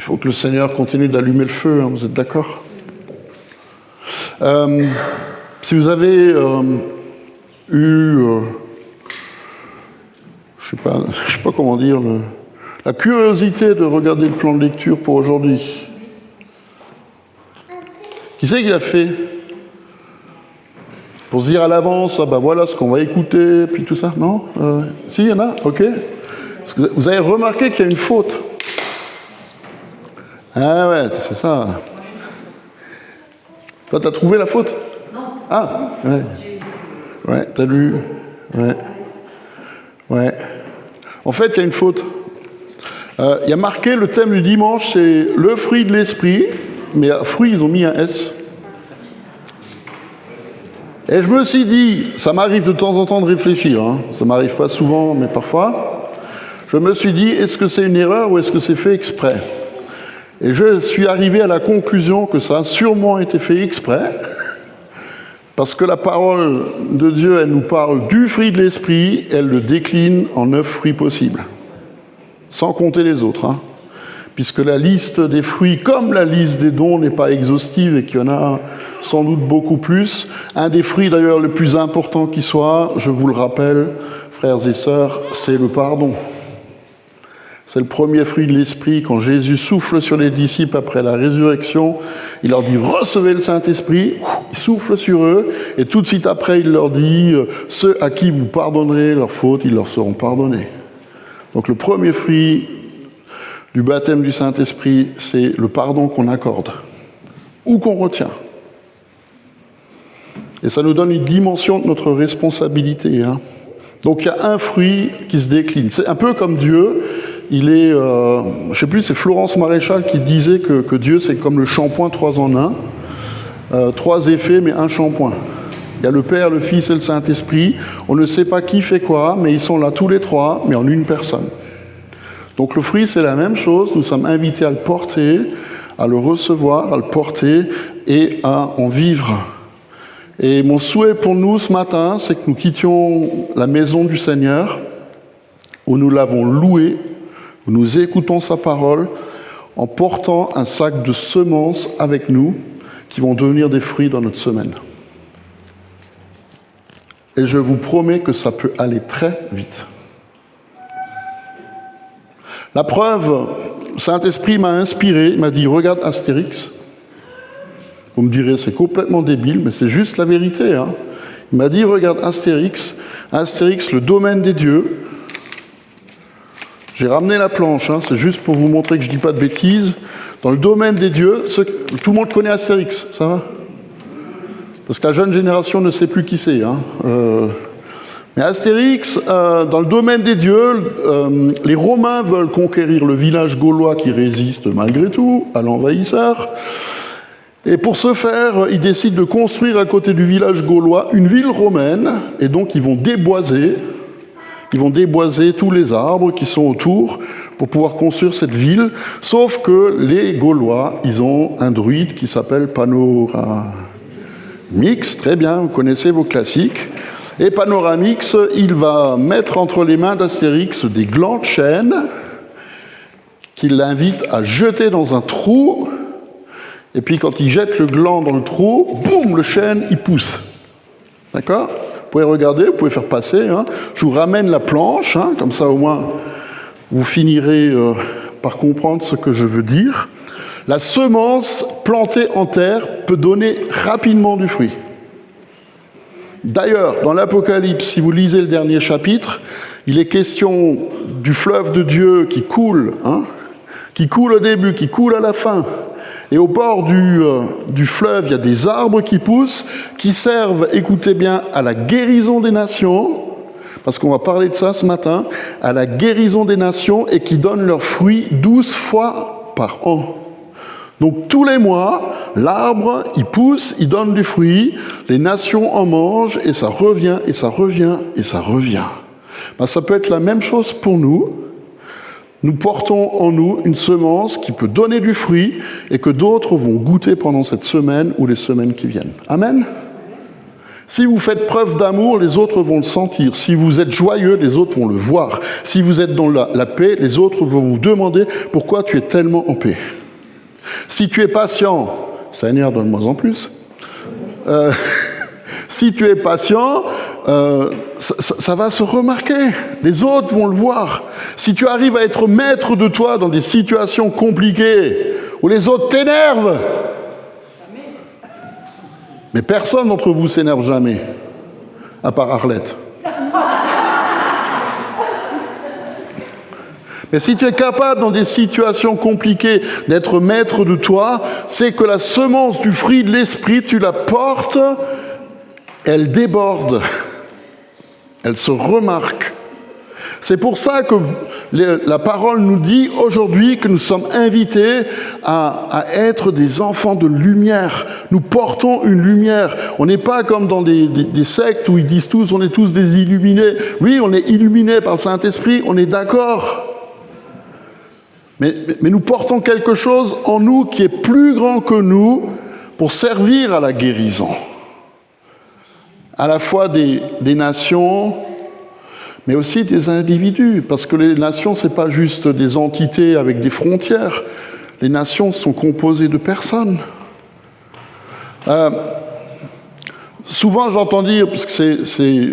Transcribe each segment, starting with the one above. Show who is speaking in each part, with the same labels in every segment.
Speaker 1: Il faut que le Seigneur continue d'allumer le feu, hein, vous êtes d'accord? Si vous avez eu, je sais pas comment dire, la curiosité de regarder le plan de lecture pour aujourd'hui, qui c'est qui l'a fait? Pour se dire à l'avance, ah ben voilà ce qu'on va écouter, puis tout ça, non? Si, il y en a, ok. Parce que vous avez remarqué qu'il y a une faute. Ah ouais, c'est ça. Toi, t'as trouvé la faute? Non. Ah, ouais. Ouais, t'as lu. Ouais. Ouais. En fait, il y a une faute. Il y a marqué, le thème du dimanche, c'est le fruit de l'esprit, mais à fruit, ils ont mis un S. Et je me suis dit, ça m'arrive de temps en temps de réfléchir, hein. Ça m'arrive pas souvent, mais parfois. Je me suis dit, est-ce que c'est une erreur ou est-ce que c'est fait exprès? Et je suis arrivé à la conclusion que ça a sûrement été fait exprès, parce que la parole de Dieu, elle nous parle du fruit de l'esprit, elle le décline en 9 fruits possibles, sans compter les autres, hein. Puisque la liste des fruits, comme la liste des dons, n'est pas exhaustive et qu'il y en a sans doute beaucoup plus. Un des fruits d'ailleurs le plus important qui soit, je vous le rappelle, frères et sœurs, c'est le pardon. C'est le premier fruit de l'esprit. Quand Jésus souffle sur les disciples après la résurrection, il leur dit « Recevez le Saint-Esprit », il souffle sur eux, et tout de suite après, il leur dit « Ceux à qui vous pardonnerez leurs fautes, ils leur seront pardonnés ». Donc le premier fruit du baptême du Saint-Esprit, c'est le pardon qu'on accorde ou qu'on retient. Et ça nous donne une dimension de notre responsabilité, hein. Donc il y a un fruit qui se décline. C'est un peu comme Dieu. Il est, je ne sais plus, c'est Florence Maréchal qui disait que Dieu, c'est comme le shampoing 3 en 1. 3 effets, mais un shampoing. Il y a le Père, le Fils et le Saint-Esprit. On ne sait pas qui fait quoi, mais ils sont là tous les 3, mais en une personne. Donc le fruit, c'est la même chose. Nous sommes invités à le porter, à le recevoir, à le porter et à en vivre. Et mon souhait pour nous ce matin, c'est que nous quittions la maison du Seigneur, où nous l'avons loué, où nous écoutons sa parole, en portant un sac de semences avec nous, qui vont devenir des fruits dans notre semaine. Et je vous promets que ça peut aller très vite. La preuve, le Saint-Esprit m'a inspiré, il m'a dit « Regarde Astérix ». Vous me direz, c'est complètement débile, mais c'est juste la vérité, hein. Il m'a dit « Regarde Astérix, Astérix, le domaine des dieux ». J'ai ramené la planche, hein, c'est juste pour vous montrer que je ne dis pas de bêtises. Dans le domaine des dieux, tout le monde connaît Astérix, ça va? Parce que la jeune génération ne sait plus qui c'est, hein. Mais Astérix, dans le domaine des dieux, les Romains veulent conquérir le village gaulois qui résiste malgré tout à l'envahisseur. Et pour ce faire, ils décident de construire à côté du village gaulois une ville romaine, et donc ils vont déboiser tous les arbres qui sont autour pour pouvoir construire cette ville, sauf que les Gaulois, ils ont un druide qui s'appelle Panoramix, très bien, vous connaissez vos classiques. Et Panoramix, il va mettre entre les mains d'Astérix des glands de chêne qu'il l'invite à jeter dans un trou. Et puis quand il jette le gland dans le trou, boum, le chêne, il pousse. D'accord ? Vous pouvez regarder, vous pouvez faire passer, hein. Je vous ramène la planche, hein, comme ça au moins vous finirez par comprendre ce que je veux dire. La semence plantée en terre peut donner rapidement du fruit. D'ailleurs, dans l'Apocalypse, si vous lisez le dernier chapitre, il est question du fleuve de Dieu qui coule, hein, qui coule au début, qui coule à la fin. Et au bord du fleuve, il y a des arbres qui poussent, qui servent, écoutez bien, à la guérison des nations, parce qu'on va parler de ça ce matin, à la guérison des nations et qui donnent leurs fruits 12 fois par an. Donc tous les mois, l'arbre, il pousse, il donne du fruit, les nations en mangent, et ça revient, et ça revient, et ça revient. Ben, ça peut être la même chose pour nous. Nous portons en nous une semence qui peut donner du fruit et que d'autres vont goûter pendant cette semaine ou les semaines qui viennent. Amen. Si vous faites preuve d'amour, les autres vont le sentir. Si vous êtes joyeux, les autres vont le voir. Si vous êtes dans la paix, les autres vont vous demander pourquoi tu es tellement en paix. Si tu es patient, Seigneur, donne-moi en plus. Si tu es patient, ça va se remarquer. Les autres vont le voir. Si tu arrives à être maître de toi dans des situations compliquées où les autres t'énervent, mais personne d'entre vous s'énerve jamais, à part Arlette. Mais si tu es capable dans des situations compliquées d'être maître de toi, c'est que la semence du fruit de l'esprit, tu la portes, elle déborde, elle se remarque. C'est pour ça que la parole nous dit aujourd'hui que nous sommes invités à être des enfants de lumière. Nous portons une lumière. On n'est pas comme dans des sectes où ils disent tous, on est tous des illuminés. Oui, on est illuminés par le Saint-Esprit, on est d'accord. Mais nous portons quelque chose en nous qui est plus grand que nous pour servir à la guérison. À la fois des nations, mais aussi des individus, parce que les nations, ce n'est pas juste des entités avec des frontières. Les nations sont composées de personnes. Souvent, j'entends dire, parce que c'est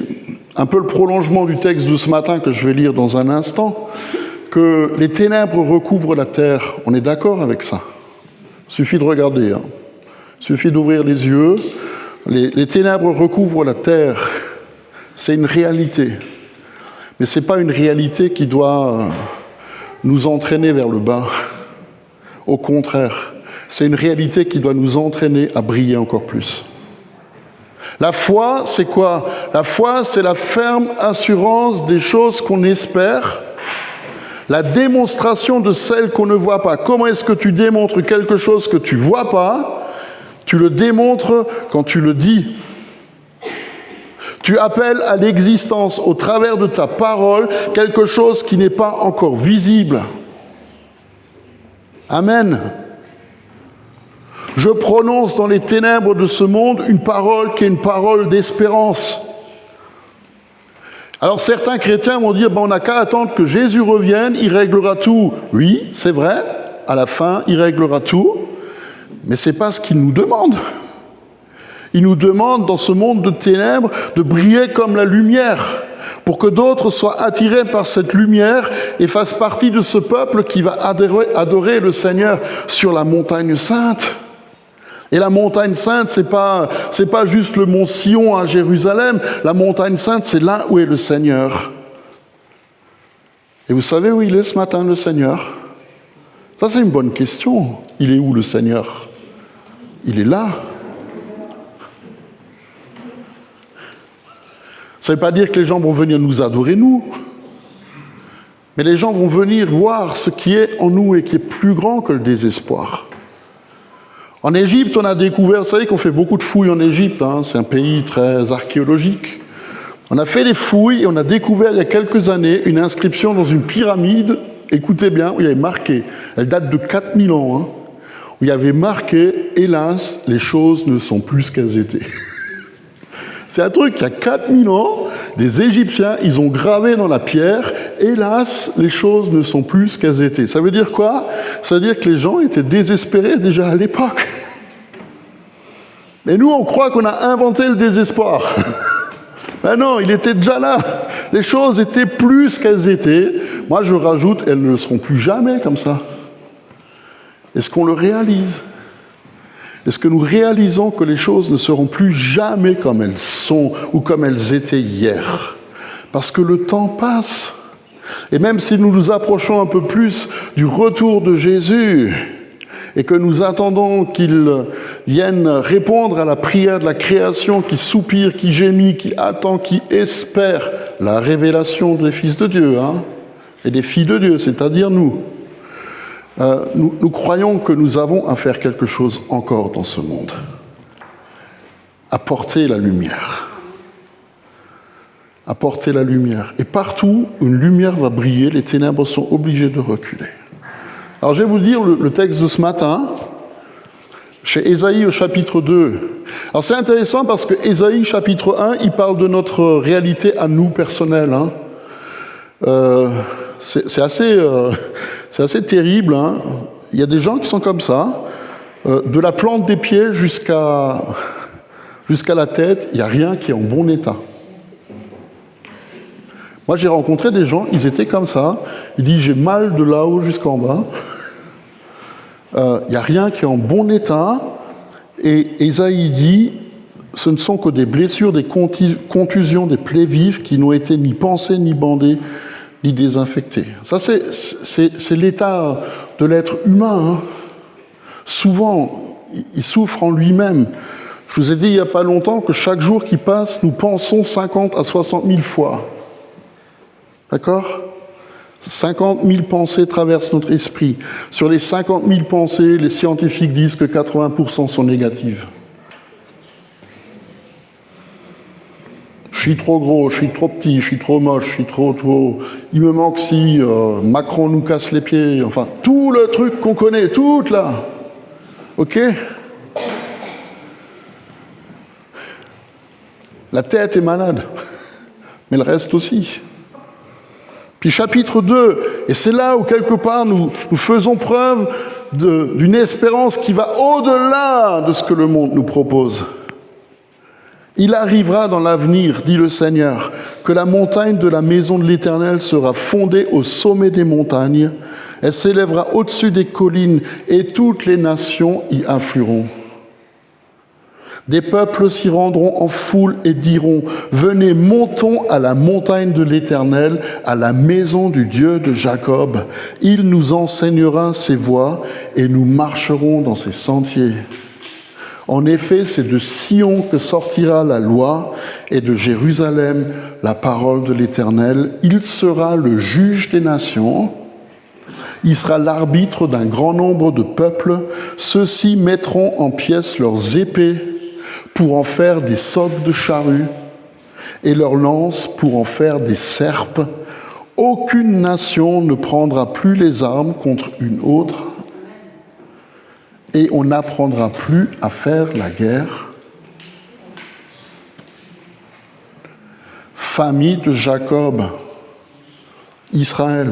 Speaker 1: un peu le prolongement du texte de ce matin que je vais lire dans un instant, que les ténèbres recouvrent la terre. On est d'accord avec ça. Il suffit de regarder. Il suffit d'ouvrir les yeux. Les ténèbres recouvrent la terre. C'est une réalité. Mais ce n'est pas une réalité qui doit nous entraîner vers le bas. Au contraire, c'est une réalité qui doit nous entraîner à briller encore plus. La foi, c'est quoi? La foi, c'est la ferme assurance des choses qu'on espère, la démonstration de celles qu'on ne voit pas. Comment est-ce que tu démontres quelque chose que tu ne vois pas? Tu le démontres quand tu le dis. Tu appelles à l'existence, au travers de ta parole, quelque chose qui n'est pas encore visible. Amen. Je prononce dans les ténèbres de ce monde une parole qui est une parole d'espérance. Alors certains chrétiens vont dire, on n'a qu'à attendre que Jésus revienne, il réglera tout. Oui, c'est vrai, à la fin, il réglera tout, mais ce n'est pas ce qu'il nous demande. Il nous demande, dans ce monde de ténèbres, de briller comme la lumière, pour que d'autres soient attirés par cette lumière et fassent partie de ce peuple qui va adorer le Seigneur sur la montagne sainte. Et la montagne sainte, c'est pas juste le mont Sion à Jérusalem. La montagne sainte, c'est là où est le Seigneur. Et vous savez où il est ce matin, le Seigneur? Ça, c'est une bonne question. Il est où, le Seigneur? Il est là. Ça ne veut pas dire que les gens vont venir nous adorer, nous. Mais les gens vont venir voir ce qui est en nous et qui est plus grand que le désespoir. En Égypte, on a découvert, vous savez qu'on fait beaucoup de fouilles en Égypte, c'est un pays très archéologique. On a fait des fouilles et on a découvert il y a quelques années une inscription dans une pyramide, écoutez bien, où il y avait marqué, elle date de 4000 ans, où il y avait marqué « Hélas, les choses ne sont plus ce qu'elles étaient ». C'est un truc, il y a 4000 ans, les Égyptiens, ils ont gravé dans la pierre « Hélas, les choses ne sont plus ce qu'elles étaient ». Ça veut dire quoi? Ça veut dire que les gens étaient désespérés déjà à l'époque. Et nous, on croit qu'on a inventé le désespoir. Ben non, il était déjà là. Les choses étaient plus ce qu'elles étaient. Moi, je rajoute, elles ne le seront plus jamais comme ça. Est-ce qu'on le réalise? Est-ce que nous réalisons que les choses ne seront plus jamais comme elles sont ou comme elles étaient hier? Parce que le temps passe. Et même si nous nous approchons un peu plus du retour de Jésus et que nous attendons qu'il vienne répondre à la prière de la création qui soupire, qui gémit, qui attend, qui espère la révélation des fils de Dieu et des filles de Dieu, c'est-à-dire nous. Nous croyons que nous avons à faire quelque chose encore dans ce monde. Apporter la lumière. Apporter la lumière. Et partout où une lumière va briller, les ténèbres sont obligées de reculer. Alors je vais vous dire le texte de ce matin. chez Ésaïe au chapitre 2. Alors c'est intéressant parce que Ésaïe chapitre 1, il parle de notre réalité à nous personnelle. Hein. C'est assez terrible. Hein. Il y a des gens qui sont comme ça, de la plante des pieds jusqu'à la tête, il n'y a rien qui est en bon état. Moi, j'ai rencontré des gens, ils étaient comme ça. Ils disent, j'ai mal de là-haut jusqu'en bas. Il n'y a rien qui est en bon état. Et Ésaïe dit, ce ne sont que des blessures, des contusions, des plaies vives qui n'ont été ni pansées, ni bandées, ni désinfectées. Ça, c'est l'état de l'être humain. Hein. Souvent, il souffre en lui-même. Je vous ai dit il n'y a pas longtemps que chaque jour qui passe, nous pensons 50 à 60 000 fois. D'accord ? 50 000 pensées traversent notre esprit. Sur les 50 000 pensées, les scientifiques disent que 80% sont négatives. Je suis trop gros, je suis trop petit, je suis trop moche, je suis trop... Il me manque si, Macron nous casse les pieds, enfin, tout le truc qu'on connaît, tout là. Ok ? La tête est malade, mais le reste aussi. Puis chapitre 2, et c'est là où quelque part nous faisons preuve d'une espérance qui va au-delà de ce que le monde nous propose. Il arrivera dans l'avenir, dit le Seigneur, que la montagne de la maison de l'Éternel sera fondée au sommet des montagnes, elle s'élèvera au-dessus des collines et toutes les nations y afflueront. Des peuples s'y rendront en foule et diront « Venez, montons à la montagne de l'Éternel, à la maison du Dieu de Jacob. Il nous enseignera ses voies et nous marcherons dans ses sentiers. » En effet, c'est de Sion que sortira la loi et de Jérusalem la parole de l'Éternel. Il sera le juge des nations. Il sera l'arbitre d'un grand nombre de peuples. Ceux-ci mettront en pièces leurs épées pour en faire des socs de charrues et leurs lances pour en faire des serpes. Aucune nation ne prendra plus les armes contre une autre et on n'apprendra plus à faire la guerre. Famille de Jacob, Israël,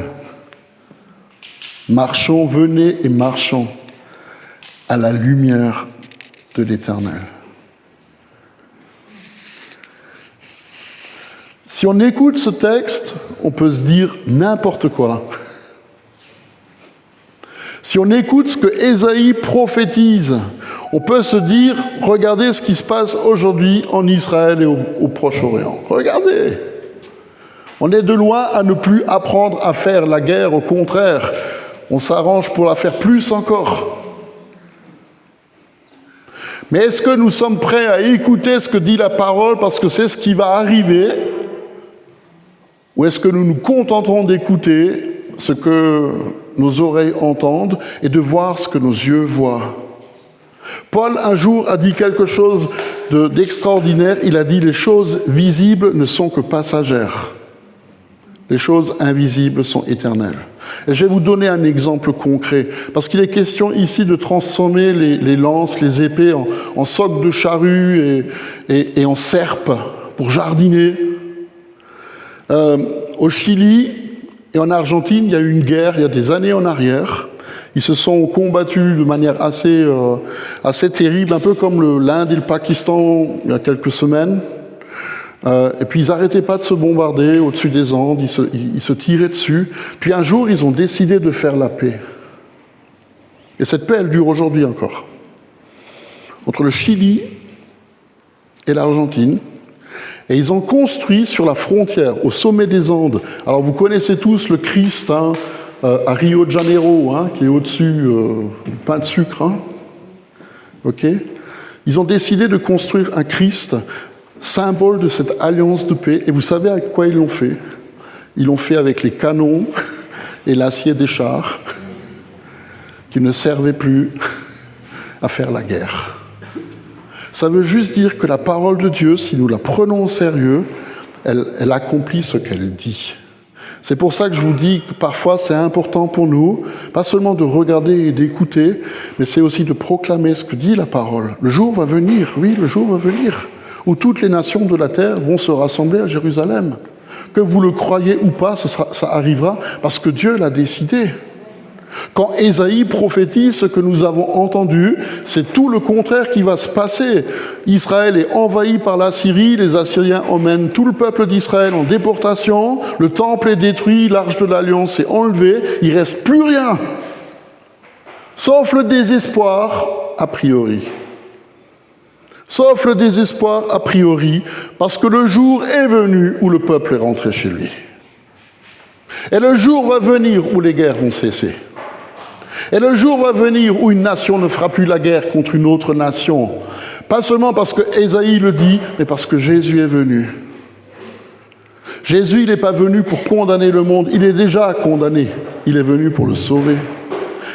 Speaker 1: marchons, venez et marchons à la lumière de l'Éternel. Si on écoute ce texte, on peut se dire n'importe quoi. Si on écoute ce que Ésaïe prophétise, on peut se dire, regardez ce qui se passe aujourd'hui en Israël et au Proche-Orient. Regardez. On est de loin à ne plus apprendre à faire la guerre, au contraire, on s'arrange pour la faire plus encore. Mais est-ce que nous sommes prêts à écouter ce que dit la parole parce que c'est ce qui va arriver ? Ou est-ce que nous nous contenterons d'écouter ce que nos oreilles entendent et de voir ce que nos yeux voient ? Paul, un jour, a dit quelque chose d'extraordinaire. Il a dit « Les choses visibles ne sont que passagères. Les choses invisibles sont éternelles. » Et je vais vous donner un exemple concret, parce qu'il est question ici de transformer les lances, les épées en socs de charrue et en serpes pour jardiner. Au Chili et en Argentine, il y a eu une guerre il y a des années en arrière. Ils se sont combattus de manière assez terrible, un peu comme l'Inde et le Pakistan il y a quelques semaines. Et puis ils n'arrêtaient pas de se bombarder au-dessus des Andes, ils se tiraient dessus. Puis un jour, ils ont décidé de faire la paix. Et cette paix, elle dure aujourd'hui encore. Entre le Chili et l'Argentine. Et ils ont construit sur la frontière, au sommet des Andes. Alors vous connaissez tous le Christ à Rio de Janeiro, qui est au-dessus du pain de sucre. Okay. Ils ont décidé de construire un Christ, symbole de cette alliance de paix. Et vous savez avec quoi ils l'ont fait ? Ils l'ont fait avec les canons et l'acier des chars qui ne servaient plus à faire la guerre. Ça veut juste dire que la parole de Dieu, si nous la prenons au sérieux, elle accomplit ce qu'elle dit. C'est pour ça que je vous dis que parfois c'est important pour nous, pas seulement de regarder et d'écouter, mais c'est aussi de proclamer ce que dit la parole. Le jour va venir, oui, le jour va venir, où toutes les nations de la terre vont se rassembler à Jérusalem. Que vous le croyez ou pas, ça arrivera parce que Dieu l'a décidé. Quand Ésaïe prophétise ce que nous avons entendu, c'est tout le contraire qui va se passer. Israël est envahi par la Syrie, les Assyriens emmènent tout le peuple d'Israël en déportation, le temple est détruit, l'arche de l'Alliance est enlevée, il ne reste plus rien, sauf le désespoir a priori. Sauf le désespoir a priori, parce que le jour est venu où le peuple est rentré chez lui. Et le jour va venir où les guerres vont cesser. Et le jour va venir où une nation ne fera plus la guerre contre une autre nation. Pas seulement parce que Ésaïe le dit, mais parce que Jésus est venu. Jésus, il n'est pas venu pour condamner le monde, il est déjà condamné. Il est venu pour le sauver.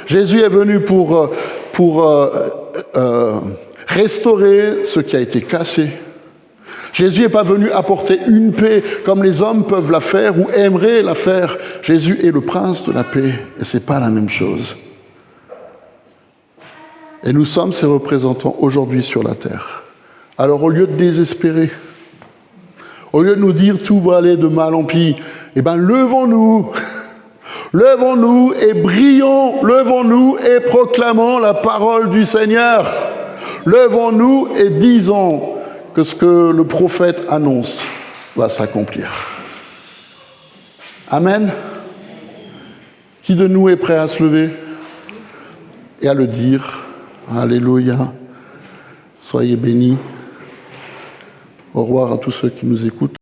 Speaker 1: Jésus est venu pour restaurer ce qui a été cassé. Jésus n'est pas venu apporter une paix comme les hommes peuvent la faire ou aimeraient la faire. Jésus est le prince de la paix et ce n'est pas la même chose. Et nous sommes ses représentants aujourd'hui sur la terre. Alors au lieu de désespérer, au lieu de nous dire tout va aller de mal en pis, eh bien levons-nous, levons-nous et brillons, levons-nous et proclamons la parole du Seigneur. Levons-nous et disons que ce que le prophète annonce va s'accomplir. Amen. Qui de nous est prêt à se lever et à le dire? Alléluia. Soyez bénis. Au revoir à tous ceux qui nous écoutent.